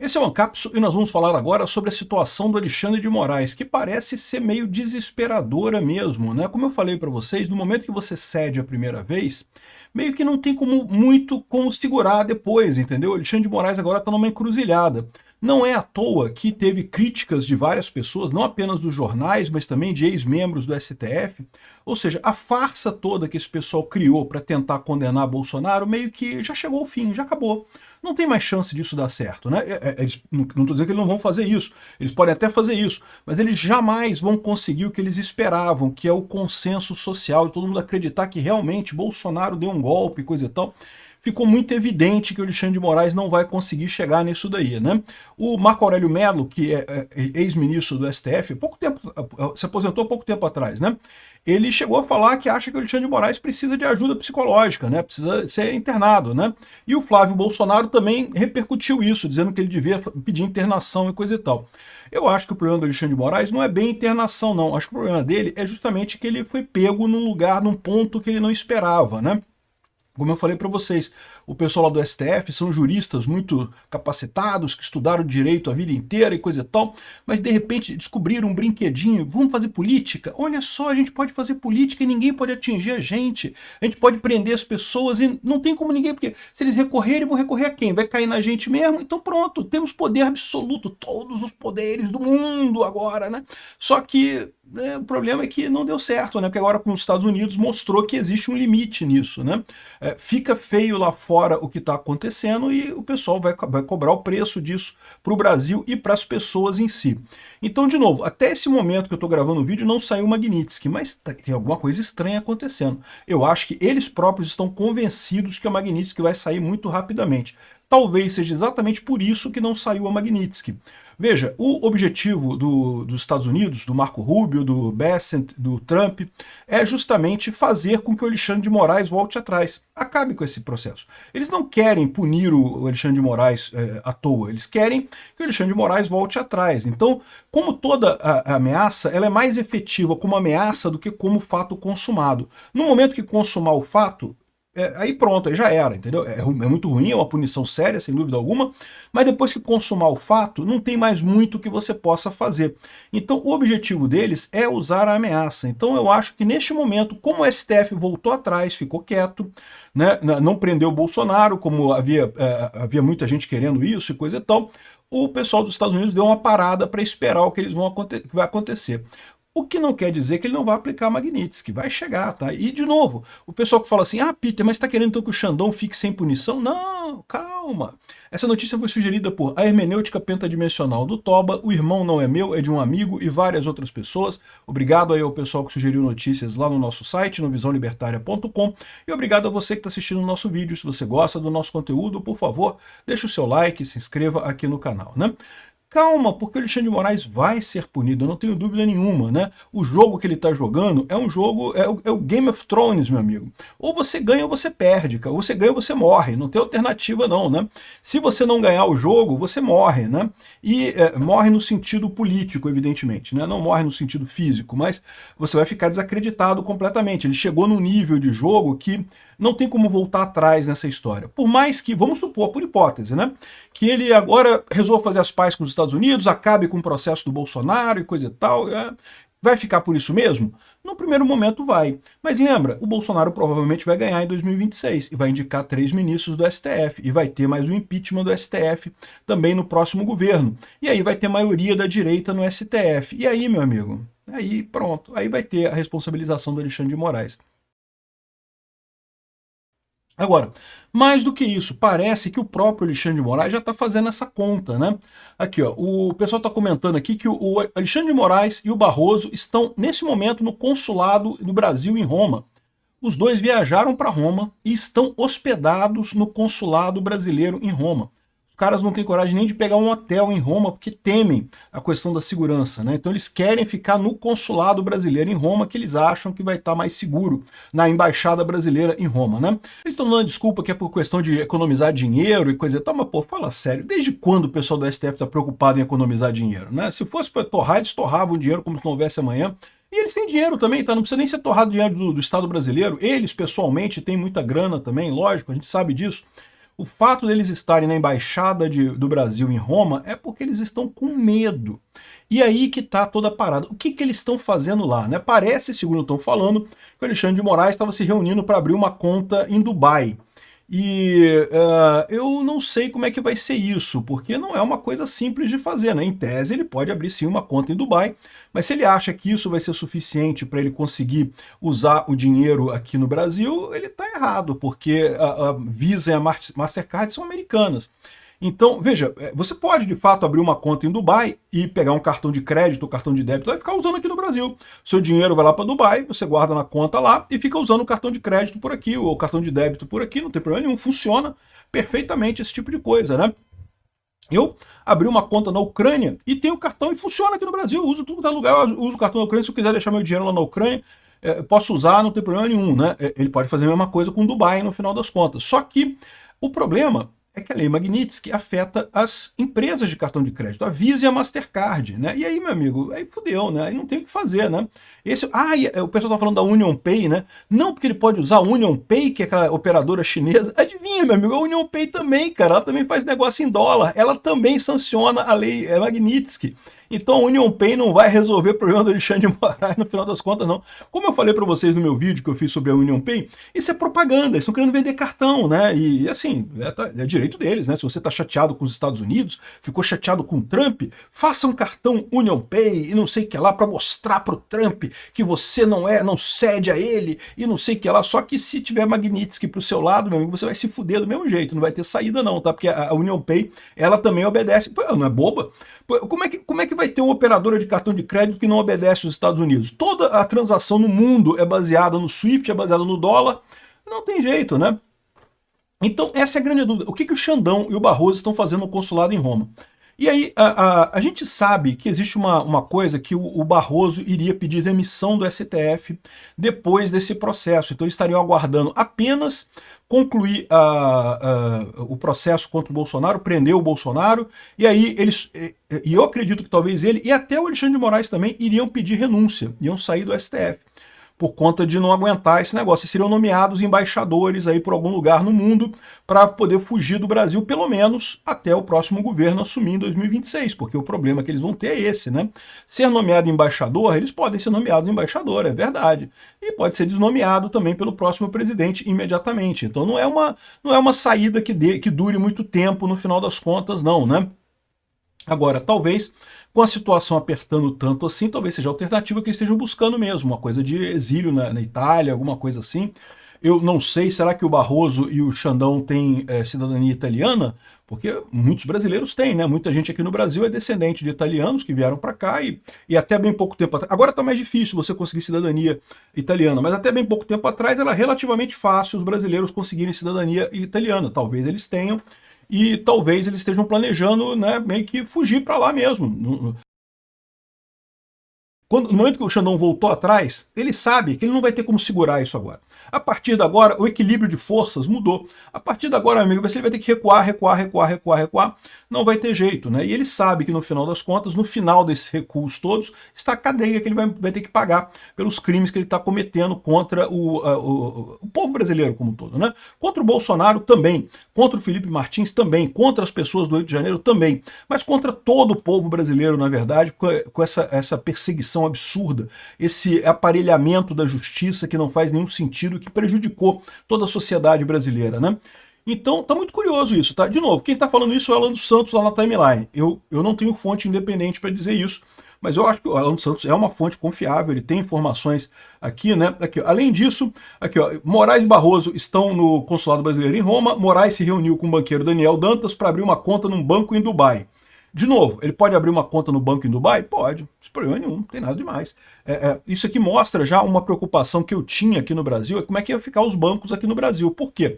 Esse é o Ancapso e nós vamos falar agora sobre a situação do Alexandre de Moraes, que parece ser meio desesperadora mesmo, né? Como eu falei para vocês, no momento que você cede a primeira vez, meio que não tem como segurar depois, entendeu? O Alexandre de Moraes agora está numa encruzilhada. Não é à toa que teve críticas de várias pessoas, não apenas dos jornais, mas também de ex-membros do STF. Ou seja, a farsa toda que esse pessoal criou para tentar condenar Bolsonaro meio que já chegou ao fim, já acabou. Não tem mais chance disso dar certo, né? Não estou dizendo que eles não vão fazer isso, eles podem até fazer isso, mas eles jamais vão conseguir o que eles esperavam, que é o consenso social, e todo mundo acreditar que realmente Bolsonaro deu um golpe, coisa e tal. Ficou muito evidente que o Alexandre de Moraes não vai conseguir chegar nisso daí, né? O Marco Aurélio Mello, que é ex-ministro do STF, se aposentou há pouco tempo atrás, né? Ele chegou a falar que acha que o Alexandre de Moraes precisa de ajuda psicológica, né? Precisa ser internado, né? E o Flávio Bolsonaro também repercutiu isso, dizendo que ele devia pedir internação e coisa e tal. Eu acho que o problema do Alexandre de Moraes não é bem internação, não. Acho que o problema dele é justamente que ele foi pego num lugar, num ponto que ele não esperava, né? Como eu falei para vocês, o pessoal lá do STF são juristas muito capacitados, que estudaram direito a vida inteira e coisa e tal, mas de repente descobriram um brinquedinho, vamos fazer política? Olha só, a gente pode fazer política e ninguém pode atingir a gente pode prender as pessoas e não tem como ninguém, porque se eles recorrerem, vão recorrer a quem? Vai cair na gente mesmo? Então pronto, temos poder absoluto, todos os poderes do mundo agora, né? Só que o problema é que não deu certo, né? Porque agora com os Estados Unidos mostrou que existe um limite nisso, né? Fica feio lá fora o que está acontecendo e o pessoal vai cobrar o preço disso para o Brasil e para as pessoas em si. Então, de novo, até esse momento que eu estou gravando o vídeo não saiu o Magnitsky, mas tem alguma coisa estranha acontecendo. Eu acho que eles próprios estão convencidos que a Magnitsky vai sair muito rapidamente. Talvez seja exatamente por isso que não saiu a Magnitsky. Veja, o objetivo dos Estados Unidos, do Marco Rubio, do Bessent, do Trump, é justamente fazer com que o Alexandre de Moraes volte atrás, acabe com esse processo. Eles não querem punir o Alexandre de Moraes à toa, eles querem que o Alexandre de Moraes volte atrás. Então, como toda a ameaça, ela é mais efetiva como ameaça do que como fato consumado. No momento que consumar o fato, aí pronto, aí já era, entendeu? É muito ruim, é uma punição séria, sem dúvida alguma, mas depois que consumar o fato, não tem mais muito que você possa fazer. Então o objetivo deles é usar a ameaça. Então eu acho que neste momento, como o STF voltou atrás, ficou quieto, né, não prendeu o Bolsonaro, como havia muita gente querendo isso e coisa e tal, o pessoal dos Estados Unidos deu uma parada para esperar o que que vai acontecer. O que não quer dizer que ele não vai aplicar a Magnitsky, vai chegar, tá? E, de novo, o pessoal que fala assim, Peter, mas você está querendo então que o Xandão fique sem punição? Não, calma. Essa notícia foi sugerida por A Hermenêutica Pentadimensional do Toba, O Irmão Não É Meu, é de um amigo e várias outras pessoas. Obrigado aí ao pessoal que sugeriu notícias lá no nosso site, no visãolibertaria.com, e obrigado a você que está assistindo o nosso vídeo. Se você gosta do nosso conteúdo, por favor, deixe o seu like e se inscreva aqui no canal, né? Calma, porque o Alexandre de Moraes vai ser punido, eu não tenho dúvida nenhuma, né? O jogo que ele está jogando é um jogo, é o Game of Thrones, meu amigo. Ou você ganha ou você perde, ou você ganha ou você morre, não tem alternativa não, né? Se você não ganhar o jogo, você morre, né? E morre no sentido político, evidentemente, né? Não morre no sentido físico, mas você vai ficar desacreditado completamente. Ele chegou num nível de jogo que não tem como voltar atrás nessa história. Por mais que, vamos supor, por hipótese, né, que ele agora resolva fazer as pazes com os Estados Unidos, acabe com o processo do Bolsonaro e coisa e tal, vai ficar por isso mesmo? No primeiro momento vai. Mas lembra, o Bolsonaro provavelmente vai ganhar em 2026 e vai indicar 3 ministros do STF e vai ter mais um impeachment do STF também no próximo governo. E aí vai ter maioria da direita no STF. E aí, meu amigo, aí pronto, aí vai ter a responsabilização do Alexandre de Moraes. Agora, mais do que isso, parece que o próprio Alexandre de Moraes já está fazendo essa conta, né? Aqui, ó, o pessoal está comentando aqui que o Alexandre de Moraes e o Barroso estão, nesse momento, no consulado do Brasil em Roma. Os dois viajaram para Roma e estão hospedados no consulado brasileiro em Roma. Os caras não têm coragem nem de pegar um hotel em Roma porque temem a questão da segurança, né? Então eles querem ficar no consulado brasileiro em Roma, que eles acham que vai estar mais seguro na embaixada brasileira em Roma, né? Eles estão dando desculpa que é por questão de economizar dinheiro e coisa e tal, mas pô, fala sério, desde quando o pessoal do STF está preocupado em economizar dinheiro, né? Se fosse para torrar, eles torravam o dinheiro como se não houvesse amanhã. E eles têm dinheiro também, tá? Não precisa nem ser torrado dinheiro do Estado brasileiro. Eles, pessoalmente, têm muita grana também, lógico, a gente sabe disso. O fato deles estarem na embaixada do Brasil em Roma é porque eles estão com medo. E aí que está toda a parada. O que eles estão fazendo lá, né? Parece, segundo estão falando, que o Alexandre de Moraes estava se reunindo para abrir uma conta em Dubai. E eu não sei como é que vai ser isso, porque não é uma coisa simples de fazer, né? Em tese, ele pode abrir sim uma conta em Dubai, mas se ele acha que isso vai ser suficiente para ele conseguir usar o dinheiro aqui no Brasil, ele está errado, porque a Visa e a Mastercard são americanas. Então, veja, você pode de fato abrir uma conta em Dubai e pegar um cartão de crédito ou cartão de débito e ficar usando aqui no Brasil. Seu dinheiro vai lá para Dubai, você guarda na conta lá e fica usando o cartão de crédito por aqui ou o cartão de débito por aqui, não tem problema nenhum, funciona perfeitamente esse tipo de coisa, né? Eu abri uma conta na Ucrânia e tenho cartão e funciona aqui no Brasil, eu uso tudo que é lugar, eu uso o cartão da Ucrânia, se eu quiser deixar meu dinheiro lá na Ucrânia, posso usar, não tem problema nenhum, né? Ele pode fazer a mesma coisa com Dubai no final das contas. Só que o problema é que a lei Magnitsky afeta as empresas de cartão de crédito, a Visa e a Mastercard, né? E aí, meu amigo, aí fudeu, né? Aí não tem o que fazer, né? O pessoal tá falando da Union Pay, né? Não, porque ele pode usar a Union Pay, que é aquela operadora chinesa. Adivinha, meu amigo, a Union Pay também, cara, ela também faz negócio em dólar, ela também sanciona a lei Magnitsky. Então a Union Pay não vai resolver o problema do Alexandre de Moraes no final das contas, não. Como eu falei para vocês no meu vídeo que eu fiz sobre a Union Pay, isso é propaganda, eles estão querendo vender cartão, né? E assim, é direito deles, né? Se você está chateado com os Estados Unidos, ficou chateado com o Trump, faça um cartão Union Pay e não sei o que lá para mostrar para o Trump que você não cede a ele e não sei o que lá. Só que se tiver Magnitsky para o seu lado, meu amigo, você vai se fuder do mesmo jeito, não vai ter saída não, tá? Porque a Union Pay, ela também obedece. Pô, ela não é boba? Como é que vai ter uma operadora de cartão de crédito que não obedece aos Estados Unidos? Toda a transação no mundo é baseada no SWIFT, é baseada no dólar. Não tem jeito, né? Então, essa é a grande dúvida. O que o Xandão e o Barroso estão fazendo no consulado em Roma? E aí, a gente sabe que existe uma coisa que o Barroso iria pedir demissão do STF depois desse processo. Então, eles estariam aguardando apenas concluir o processo contra o Bolsonaro, prender o Bolsonaro, e aí e eu acredito que talvez ele, e até o Alexandre de Moraes também, iriam pedir renúncia, iam sair do STF, por conta de não aguentar esse negócio. E seriam nomeados embaixadores aí por algum lugar no mundo para poder fugir do Brasil, pelo menos até o próximo governo assumir em 2026, porque o problema que eles vão ter é esse, né? Ser nomeado embaixador, eles podem ser nomeados embaixador, é verdade. E pode ser desnomeado também pelo próximo presidente imediatamente. Então não é uma saída que dure muito tempo no final das contas, não, né? Agora, talvez, com a situação apertando tanto assim, talvez seja a alternativa que eles estejam buscando mesmo, uma coisa de exílio na Itália, alguma coisa assim. Eu não sei, será que o Barroso e o Xandão têm cidadania italiana? Porque muitos brasileiros têm, né? Muita gente aqui no Brasil é descendente de italianos que vieram para cá e até bem pouco tempo atrás. Agora está mais difícil você conseguir cidadania italiana, mas até bem pouco tempo atrás era relativamente fácil os brasileiros conseguirem cidadania italiana. Talvez eles tenham. E talvez eles estejam planejando, né, meio que fugir para lá mesmo. No momento que o Xandão voltou atrás, ele sabe que ele não vai ter como segurar isso agora. A partir de agora, o equilíbrio de forças mudou. A partir de agora, amigo, ele vai ter que recuar, recuar, recuar, recuar, recuar. Não vai ter jeito, né? E ele sabe que no final das contas, no final desses recuos todos, está a cadeia que ele vai ter que pagar pelos crimes que ele está cometendo contra o povo brasileiro como um todo, né? Contra o Bolsonaro também, contra o Felipe Martins também, contra as pessoas do Rio de Janeiro também, mas contra todo o povo brasileiro, na verdade, com essa perseguição absurda, esse aparelhamento da justiça que não faz nenhum sentido, que prejudicou toda a sociedade brasileira, né? Então, tá muito curioso isso, tá? De novo, quem tá falando isso é o Alan dos Santos lá na timeline. Eu não tenho fonte independente para dizer isso, mas eu acho que o Alan dos Santos é uma fonte confiável, ele tem informações aqui, né? Aqui, ó. Além disso, aqui, ó, Moraes e Barroso estão no consulado brasileiro em Roma. Moraes se reuniu com o banqueiro Daniel Dantas para abrir uma conta num banco em Dubai. De novo, ele pode abrir uma conta no banco em Dubai? Pode, sem problema nenhum, não tem nada demais. Isso aqui mostra já uma preocupação que eu tinha aqui no Brasil, é como é que ia ficar os bancos aqui no Brasil. Por quê?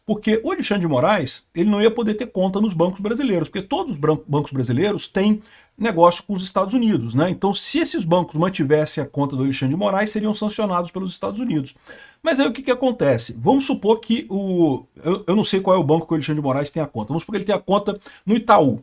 Porque o Alexandre de Moraes, ele não ia poder ter conta nos bancos brasileiros, porque todos os bancos brasileiros têm negócio com os Estados Unidos, né? Então, se esses bancos mantivessem a conta do Alexandre de Moraes, seriam sancionados pelos Estados Unidos. Mas aí o que acontece? Vamos supor que eu não sei qual é o banco que o Alexandre de Moraes tem a conta. Vamos supor que ele tem a conta no Itaú.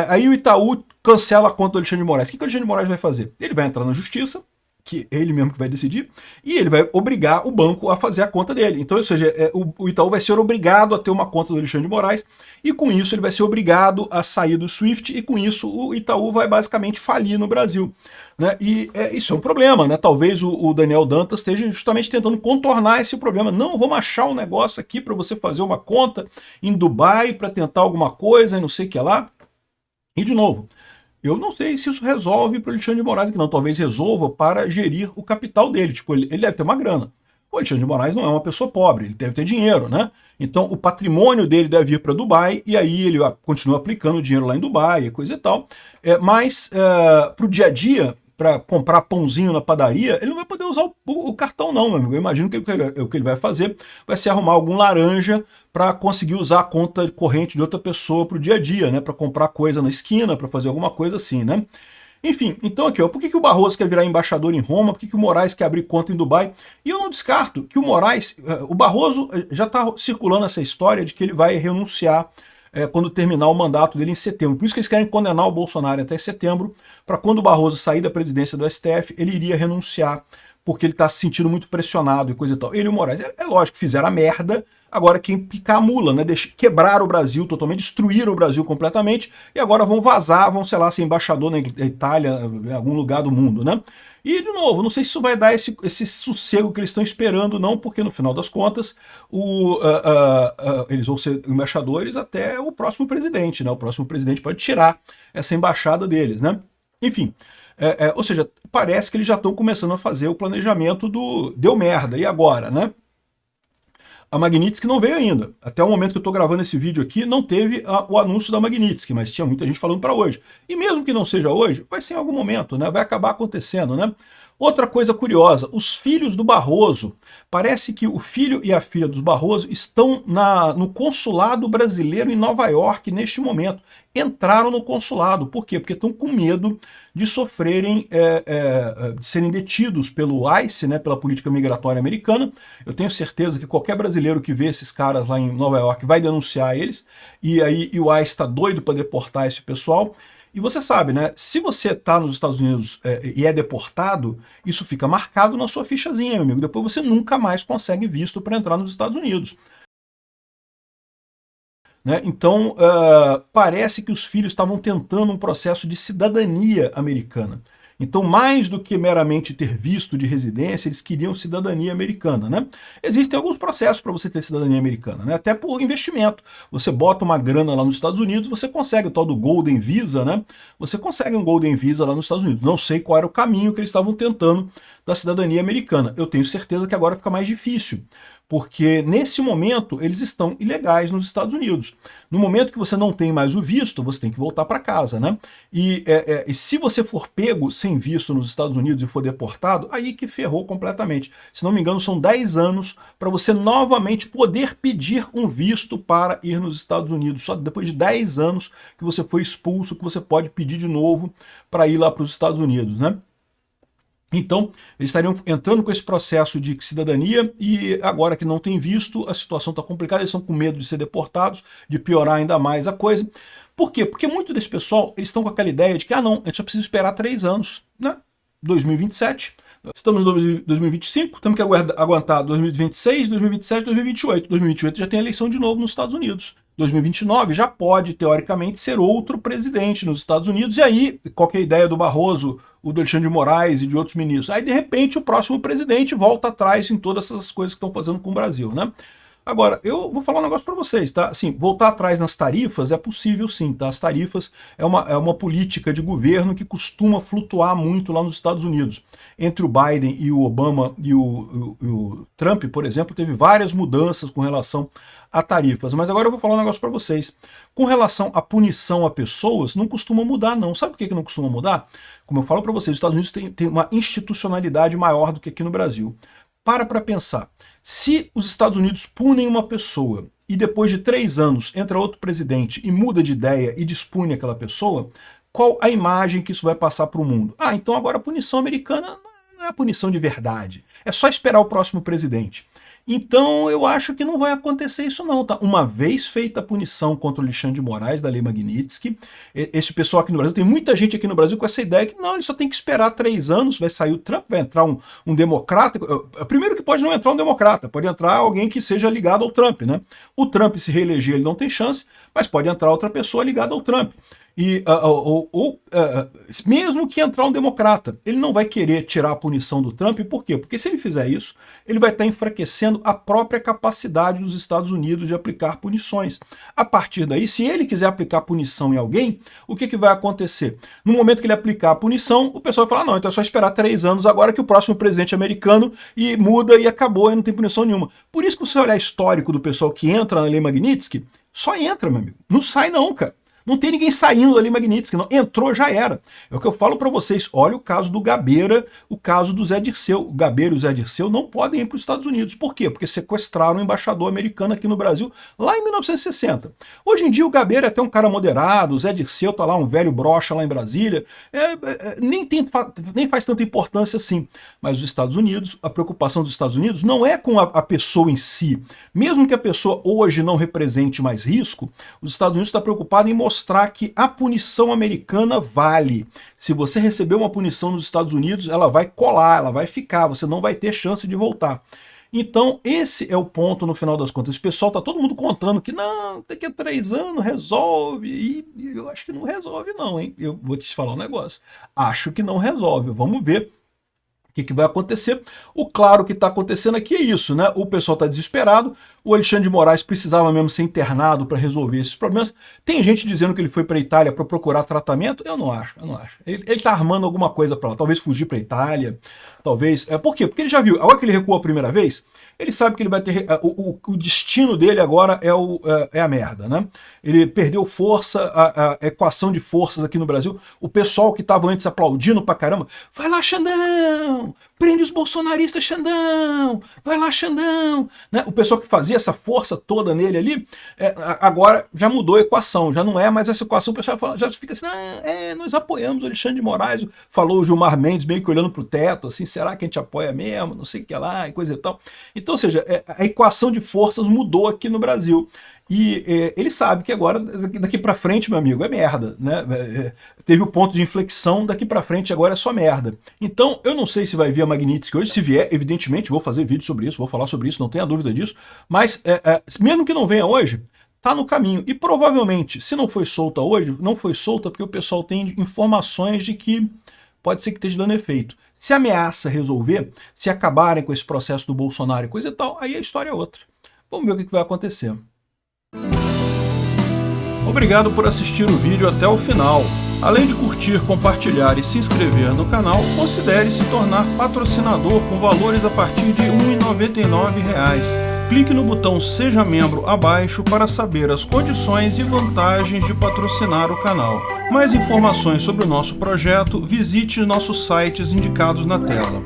Aí o Itaú cancela a conta do Alexandre de Moraes. O que o Alexandre de Moraes vai fazer? Ele vai entrar na justiça, que ele mesmo que vai decidir, e ele vai obrigar o banco a fazer a conta dele. Então, ou seja, o Itaú vai ser obrigado a ter uma conta do Alexandre de Moraes, e com isso ele vai ser obrigado a sair do SWIFT, e com isso o Itaú vai basicamente falir no Brasil. Né? E isso é um problema, né? Talvez o Daniel Dantas esteja justamente tentando contornar esse problema. Não, vamos achar um negócio aqui para você fazer uma conta em Dubai para tentar alguma coisa e não sei o que lá. E de novo, eu não sei se isso resolve para o Alexandre de Moraes, que não, talvez resolva para gerir o capital dele. Tipo, ele deve ter uma grana. O Alexandre de Moraes não é uma pessoa pobre, ele deve ter dinheiro, né? Então o patrimônio dele deve ir para Dubai e aí ele continua aplicando o dinheiro lá em Dubai e coisa e tal. Mas para o dia a dia, para comprar pãozinho na padaria, ele não vai poder usar o cartão não, meu amigo. Eu imagino que o que ele vai fazer vai ser arrumar algum laranja para conseguir usar a conta corrente de outra pessoa para o dia a dia, né? Para comprar coisa na esquina, para fazer alguma coisa assim, né? Enfim, então aqui, ó, por que o Barroso quer virar embaixador em Roma? Por que o Moraes quer abrir conta em Dubai? E eu não descarto que o Barroso já está circulando essa história de que ele vai renunciar quando terminar o mandato dele em setembro. Por isso que eles querem condenar o Bolsonaro até setembro, para quando o Barroso sair da presidência do STF, ele iria renunciar, porque ele está se sentindo muito pressionado e coisa e tal. Ele e o Moraes, é lógico, fizeram a merda, agora quem picar a mula, né? Quebraram o Brasil totalmente, destruíram o Brasil completamente, e agora vão vazar, vão, sei lá, ser embaixador na Itália, em algum lugar do mundo, né? E, de novo, não sei se isso vai dar esse sossego que eles estão esperando, não, porque no final das contas eles vão ser embaixadores até o próximo presidente, né? O próximo presidente pode tirar essa embaixada deles, né? Enfim, ou seja, parece que eles já estão começando a fazer o planejamento do deu merda, e agora, né? A Magnitsky não veio ainda. Até o momento que eu estou gravando esse vídeo aqui, não teve o anúncio da Magnitsky, mas tinha muita gente falando para hoje. E mesmo que não seja hoje, vai ser em algum momento, né? Vai acabar acontecendo, né? Outra coisa curiosa, os filhos do Barroso, parece que o filho e a filha dos Barroso estão no consulado brasileiro em Nova York neste momento. Entraram no consulado. Por quê? Porque estão com medo de sofrerem, de serem detidos pelo ICE, né, pela política migratória americana. Eu tenho certeza que qualquer brasileiro que vê esses caras lá em Nova York vai denunciar eles, e o ICE está doido para deportar esse pessoal. E você sabe, né? Se você está nos Estados Unidos e é deportado, isso fica marcado na sua fichazinha, meu amigo. Depois você nunca mais consegue visto para entrar nos Estados Unidos. Né? Então, parece que os filhos estavam tentando um processo de cidadania americana. Então, mais do que meramente ter visto de residência, eles queriam cidadania americana, né? Existem alguns processos para você ter cidadania americana, né? Até por investimento. Você bota uma grana lá nos Estados Unidos, você consegue o tal do Golden Visa, né? Você consegue um Golden Visa lá nos Estados Unidos. Não sei qual era o caminho que eles estavam tentando da cidadania americana. Eu tenho certeza que agora fica mais difícil, porque nesse momento eles estão ilegais nos Estados Unidos. No momento que você não tem mais o visto, você tem que voltar para casa, né? E se você for pego sem visto nos Estados Unidos e for deportado, aí que ferrou completamente. Se não me engano, são 10 anos para você novamente poder pedir um visto para ir nos Estados Unidos. Só depois de 10 anos que você foi expulso, que você pode pedir de novo para ir lá para os Estados Unidos, né? Então, eles estariam entrando com esse processo de cidadania e agora que não tem visto, a situação está complicada, eles estão com medo de ser deportados, de piorar ainda mais a coisa. Por quê? Porque muito desse pessoal, eles estão com aquela ideia de que, não, a gente só precisa esperar 3 anos, né? 2027, estamos em 2025, temos que aguentar 2026, 2027, 2028. 2028 já tem eleição de novo nos Estados Unidos. 2029 já pode, teoricamente, ser outro presidente nos Estados Unidos, e aí, qual que é a ideia do Barroso, o do Alexandre de Moraes e de outros ministros? Aí, de repente, o próximo presidente volta atrás em todas essas coisas que estão fazendo com o Brasil, né? Agora, eu vou falar um negócio para vocês, tá? Assim, voltar atrás nas tarifas é possível sim, tá? As tarifas é uma política de governo que costuma flutuar muito lá nos Estados Unidos. Entre o Biden e o Obama e o Trump, por exemplo, teve várias mudanças com relação a tarifas. Mas agora eu vou falar um negócio para vocês. Com relação à punição a pessoas, não costuma mudar, não. Sabe por que não costuma mudar? Como eu falo para vocês, os Estados Unidos tem uma institucionalidade maior do que aqui no Brasil. Para pensar. Se os Estados Unidos punem uma pessoa e depois de 3 anos entra outro presidente e muda de ideia e dispune aquela pessoa, qual a imagem que isso vai passar para o mundo? Então agora a punição americana não é a punição de verdade. É só esperar o próximo presidente. Então eu acho que não vai acontecer isso não, tá? Uma vez feita a punição contra o Alexandre de Moraes, da Lei Magnitsky, esse pessoal aqui no Brasil, tem muita gente aqui no Brasil com essa ideia que não, ele só tem que esperar 3 anos, vai sair o Trump, vai entrar um democrata. Primeiro que pode não entrar um democrata, pode entrar alguém que seja ligado ao Trump, né? O Trump se reeleger, ele não tem chance, mas pode entrar outra pessoa ligada ao Trump. E mesmo que entrar um democrata, ele não vai querer tirar a punição do Trump. Por quê? Porque se ele fizer isso, ele vai estar enfraquecendo a própria capacidade dos Estados Unidos de aplicar punições. A partir daí, se ele quiser aplicar punição em alguém, o que vai acontecer? No momento que ele aplicar a punição, o pessoal vai falar, não, então é só esperar 3 anos agora que o próximo presidente americano e muda e acabou e não tem punição nenhuma. Por isso que você olhar histórico do pessoal que entra na Lei Magnitsky, só entra, meu amigo. Não sai não, cara. Não tem ninguém saindo da Lei Magnitsky, não. Entrou, já era. É o que eu falo para vocês. Olha o caso do Gabeira, o caso do Zé Dirceu. O Gabeira e o Zé Dirceu não podem ir para os Estados Unidos. Por quê? Porque sequestraram um embaixador americano aqui no Brasil lá em 1960. Hoje em dia o Gabeira é até um cara moderado, o Zé Dirceu tá lá, um velho brocha lá em Brasília. Nem faz tanta importância assim. Mas os Estados Unidos, a preocupação dos Estados Unidos não é com a pessoa em si. Mesmo que a pessoa hoje não represente mais risco, os Estados Unidos estão preocupados em mostrar que a punição americana vale. Se você receber uma punição nos Estados Unidos, ela vai colar, ela vai ficar, você não vai ter chance de voltar. Então esse é o ponto no final das contas. O pessoal tá todo mundo contando que não, daqui a 3 anos resolve, e eu acho que não resolve não, hein? Eu vou te falar um negócio. Acho que não resolve, vamos ver o que vai acontecer. O claro que está acontecendo aqui é isso, né? O pessoal está desesperado, o Alexandre de Moraes precisava mesmo ser internado para resolver esses problemas. Tem gente dizendo que ele foi para a Itália para procurar tratamento. Eu não acho. Ele está armando alguma coisa para lá, talvez fugir para a Itália, talvez... Por quê? Porque ele já viu, a hora que ele recuou a primeira vez, ele sabe que ele vai ter... O destino dele agora é a merda, né? Ele perdeu força, a equação de forças aqui no Brasil. O pessoal que estava antes aplaudindo pra caramba, vai lá, Xandão! Prende os bolsonaristas, Xandão! Vai lá, Xandão! Né? O pessoal que fazia essa força toda nele ali, agora já mudou a equação, já não é mais essa equação. O pessoal já fica assim, nós apoiamos o Alexandre de Moraes, falou o Gilmar Mendes meio que olhando pro teto, assim, será que a gente apoia mesmo? Não sei o que lá, e coisa e tal. Então, ou seja, a equação de forças mudou aqui no Brasil. E ele sabe que agora, daqui para frente, meu amigo, é merda, né? Teve o ponto de inflexão, daqui para frente agora é só merda. Então, eu não sei se vai vir a Magnitsky hoje. Se vier, evidentemente, vou fazer vídeo sobre isso, vou falar sobre isso, não tenha dúvida disso. Mas, mesmo que não venha hoje, tá no caminho. E provavelmente, se não foi solta hoje, não foi solta porque o pessoal tem informações de que pode ser que esteja dando efeito. Se ameaça resolver, se acabarem com esse processo do Bolsonaro e coisa e tal, aí a história é outra. Vamos ver o que vai acontecer. Obrigado por assistir o vídeo até o final. Além de curtir, compartilhar e se inscrever no canal, considere se tornar patrocinador com valores a partir de R$ 1,99. Clique no botão Seja Membro abaixo para saber as condições e vantagens de patrocinar o canal. Mais informações sobre o nosso projeto, visite nossos sites indicados na tela.